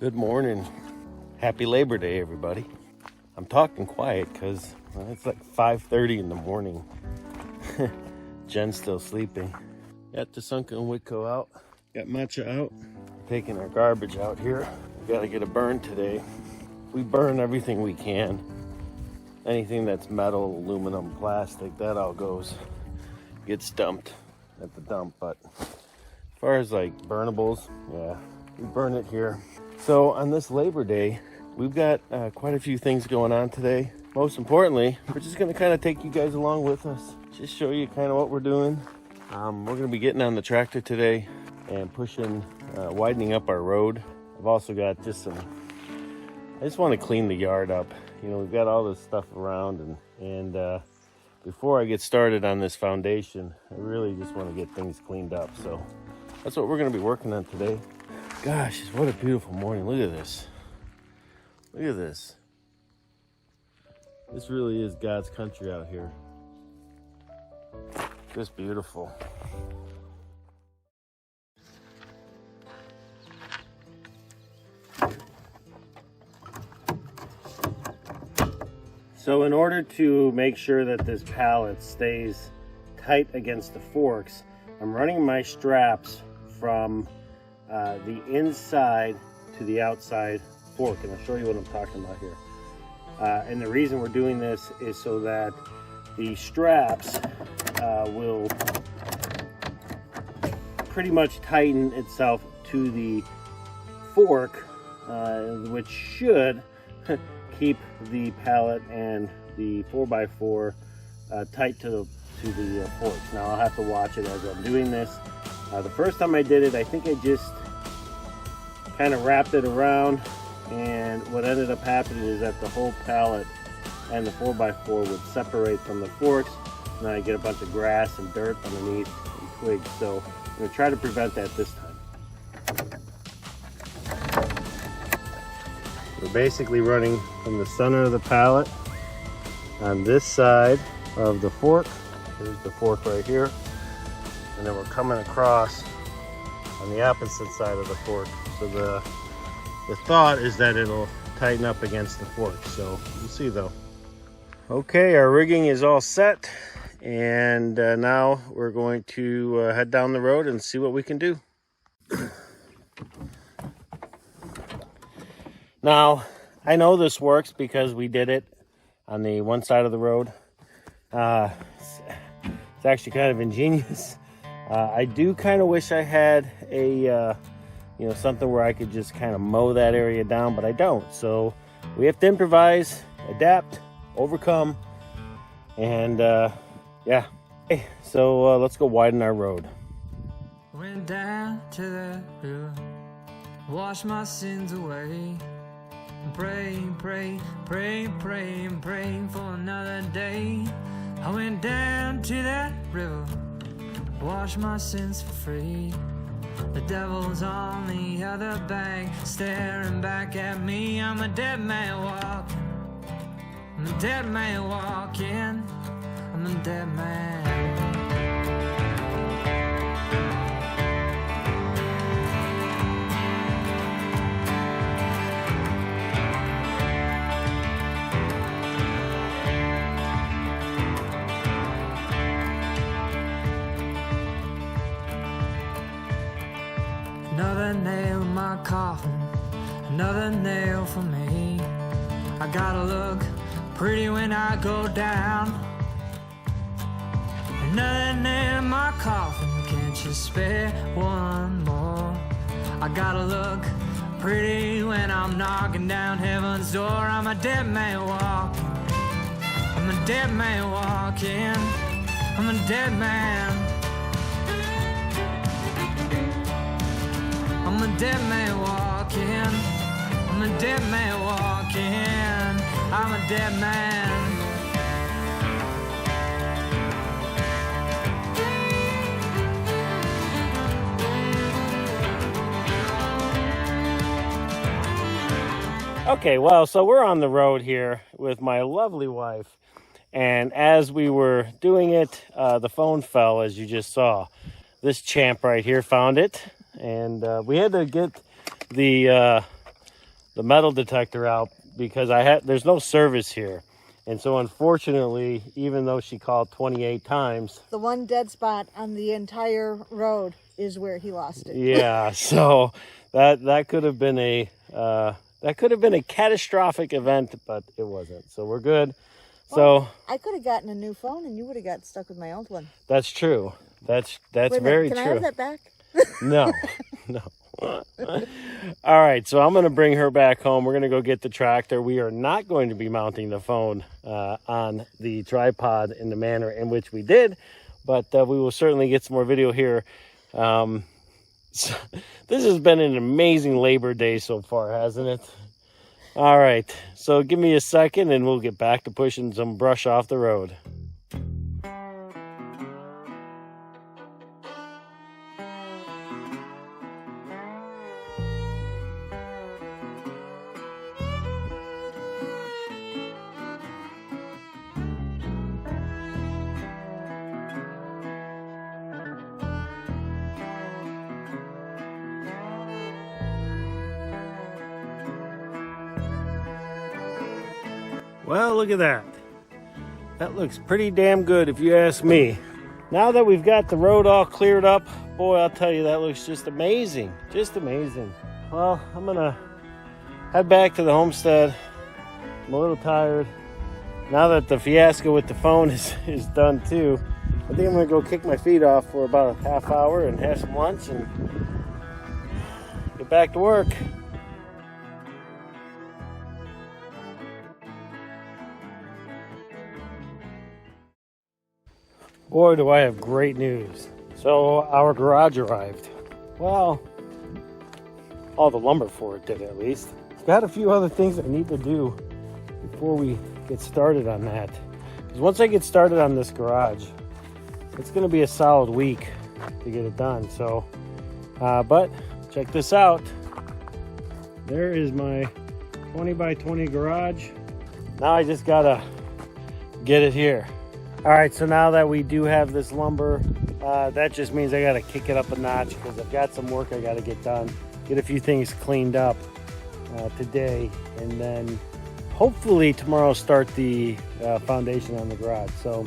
Good morning. Happy Labor Day, everybody. I'm talking quiet because it's like 5:30 in the morning. Jen's still sleeping. Got Tasunka and Whitco out. Got Matcha out. Taking our garbage out here. We gotta get a burn today. We burn everything we can. Anything that's metal, aluminum, plastic, that all gets dumped at the dump. But as far as like burnables, yeah, we burn it here. So on this Labor Day, we've got quite a few things going on today. Most importantly, we're just gonna kind of take you guys along with us. Just show you kind of what we're doing. We're gonna be getting on the tractor today and pushing, widening up our road. I've also got I just want to clean the yard up. You know, we've got all this stuff around and before I get started on this foundation, I really just want to get things cleaned up. So that's what we're going to be working on today. Gosh, what a beautiful morning. Look at this. Look at this. This really is God's country out here. Just beautiful. So in order to make sure that this pallet stays tight against the forks, I'm running my straps from the inside to the outside fork, and I'll show you what I'm talking about here. And the reason we're doing this is so that the straps will pretty much tighten itself to the fork, which should keep the pallet and the 4x4 tight to the forks. Now I'll have to watch it as I'm doing this. The first time I did it, I think I just kind of wrapped it around, and what ended up happening is that the whole pallet and the 4x4 would separate from the forks, and then I get a bunch of grass and dirt underneath and twigs. So I'm going to try to prevent that this time. We're basically running from the center of the pallet on this side of the fork. Here's the fork right here. And then we're coming across on the opposite side of the fork. So the thought is that it'll tighten up against the fork. So we'll see though. Okay, our rigging is all set. And now we're going to head down the road and see what we can do. Now, I know this works because we did it on the one side of the road. It's actually kind of ingenious. I do kind of wish I had something where I could just kind of mow that area down, but I don't. So we have to improvise, adapt, overcome, and yeah. Okay, so let's go widen our road. Went down to the river, wash my sins away. Pray, pray, pray, pray, and pray for another day. I went down to that river, wash my sins for free. The devil's on the other bank, staring back at me. I'm a dead man walking. I'm a dead man walking. I'm a dead man. Another nail in my coffin, another nail for me. I gotta look pretty when I go down. Another nail in my coffin, can't you spare one more? I gotta look pretty when I'm knocking down heaven's door. I'm a dead man walking. I'm a dead man walking. I'm a dead man. I'm a dead man walking. I'm a dead man walking. I'm a dead man. Okay, well, so we're on the road here with my lovely wife, and as we were doing it, the phone fell, as you just saw. This champ right here found it, and we had to get the the metal detector out because there's no service here. And so unfortunately, even though she called 28 times, the one dead spot on the entire road is where he lost it. Yeah, so that could have been a catastrophic event, but it wasn't. So we're good. Well, so I could have gotten a new phone and you would have got stuck with my old one. That's true. That's Wait a very minute, true. Can I have that back? No. All right, so I'm going to bring her back home. We're going to go get the tractor. We are not going to be mounting the phone on the tripod in the manner in which we did, but we will certainly get some more video here. So this has been an amazing Labor Day so far, hasn't it? All right, so give me a second and we'll get back to pushing some brush off the road. Well, look at that. That looks pretty damn good if you ask me. Now that we've got the road all cleared up, boy, I'll tell you, that looks just amazing. Just amazing. Well, I'm gonna head back to the homestead. I'm a little tired. Now that the fiasco with the phone is done too, I think I'm gonna go kick my feet off for about a half hour and have some lunch and get back to work. Boy, do I have great news. So our garage arrived. Well, all the lumber for it did at least. Got a few other things I need to do before we get started on that. Because once I get started on this garage, it's going to be a solid week to get it done. So, but check this out. There is my 20 by 20 garage. Now I just got to get it here. All right, so now that we do have this lumber, that just means I got to kick it up a notch because I've got some work I got to get done. Get a few things cleaned up today, and then hopefully tomorrow start the foundation on the garage. So.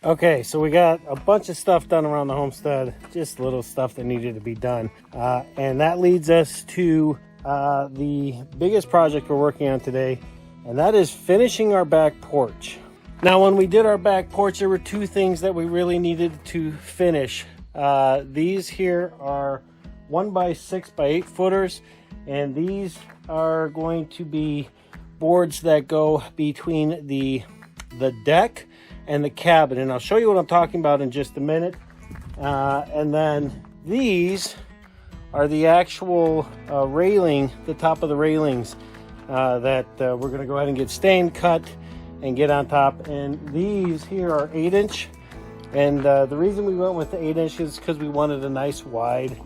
Okay, so we got a bunch of stuff done around the homestead, just little stuff that needed to be done. And that leads us to the biggest project we're working on today, and that is finishing our back porch. Now, when we did our back porch, there were two things that we really needed to finish. These here are 1 by 6 by 8 footers, and these are going to be boards that go between the deck and the cabin, and I'll show you what I'm talking about in just a minute. And then these are the actual railing, the top of the railings that we're going to go ahead and get stain cut and get on top. And these here are 8-inch, and the reason we went with the 8-inch is because we wanted a nice wide,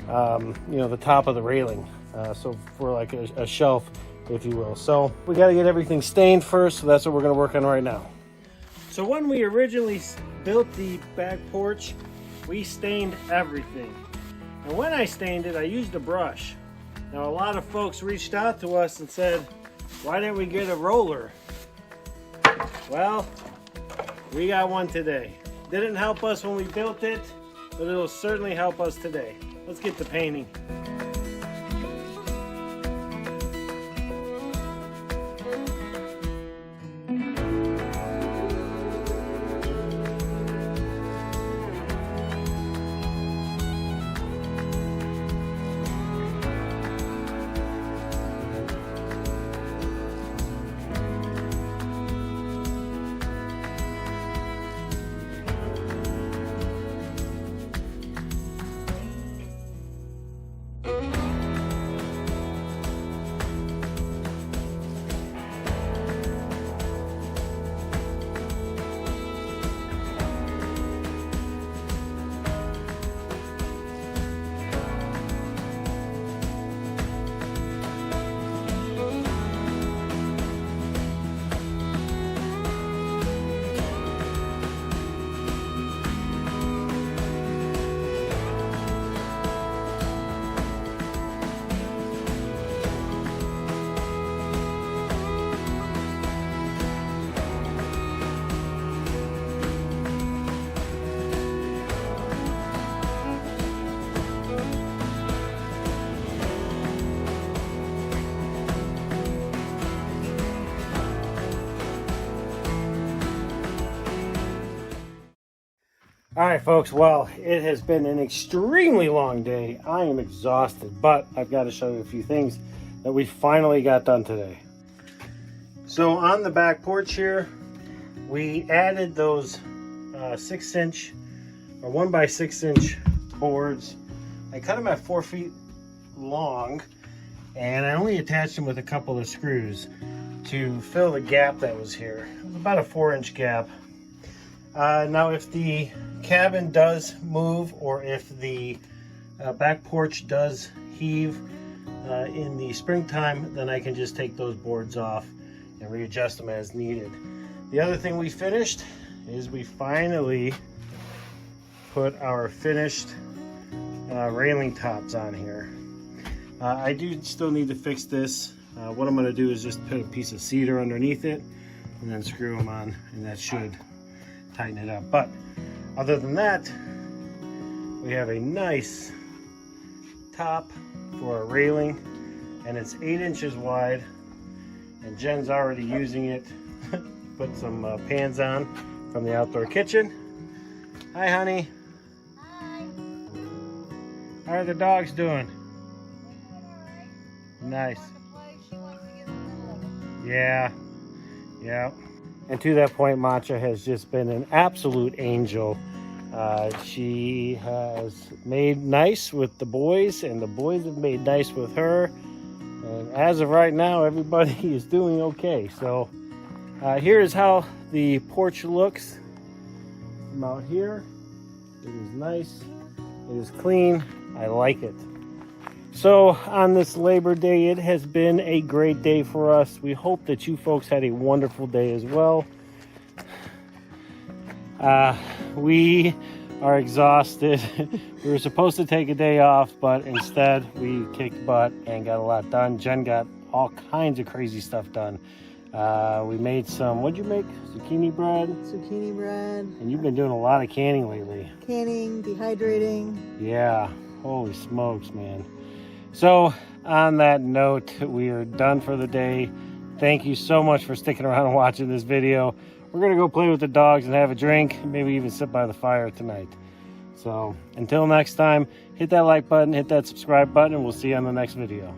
the top of the railing, so for like a shelf, if you will. So we got to get everything stained first, so that's what we're going to work on right now. So when we originally built the back porch, we stained everything. And when I stained it, I used a brush. Now, a lot of folks reached out to us and said, why didn't we get a roller? Well, we got one today. Didn't help us when we built it, but it'll certainly help us today. Let's get to painting. All right, folks. Well, it has been an extremely long day. I am exhausted, but I've got to show you a few things that we finally got done today. So on the back porch here, we added those 6-inch or 1x6-inch boards. I cut them at 4 feet long, and I only attached them with a couple of screws to fill the gap that was here. It was about a 4-inch gap. Now if the cabin does move, or if the back porch does heave in the springtime, then I can just take those boards off and readjust them as needed. The other thing we finished is we finally put our finished railing tops on here. I do still need to fix this. What I'm going to do is just put a piece of cedar underneath it and then screw them on, and that should tighten it up. But other than that, we have a nice top for a railing, and it's 8 inches wide, and Jen's already using it. Put some pans on from the outdoor kitchen. Hi, honey. Hi. How are the dogs doing? Nice. Yeah. And to that point, Matcha has just been an absolute angel. She has made nice with the boys, and the boys have made nice with her. And as of right now, everybody is doing okay. So here is how the porch looks from out here. It is nice. It is clean. I like it. So on this Labor Day, it has been a great day for us. We hope that you folks had a wonderful day as well. We are exhausted. We were supposed to take a day off, but instead we kicked butt and got a lot done. Jen got all kinds of crazy stuff done. We made some, what'd you make? Zucchini bread? Zucchini bread. And you've been doing a lot of canning lately. Canning, dehydrating. Yeah, holy smokes, man. So on that note, we are done for the day. Thank you so much for sticking around and watching this video. We're gonna go play with the dogs and have a drink, maybe even sit by the fire tonight. So until next time, hit that like button, hit that subscribe button, and we'll see you on the next video.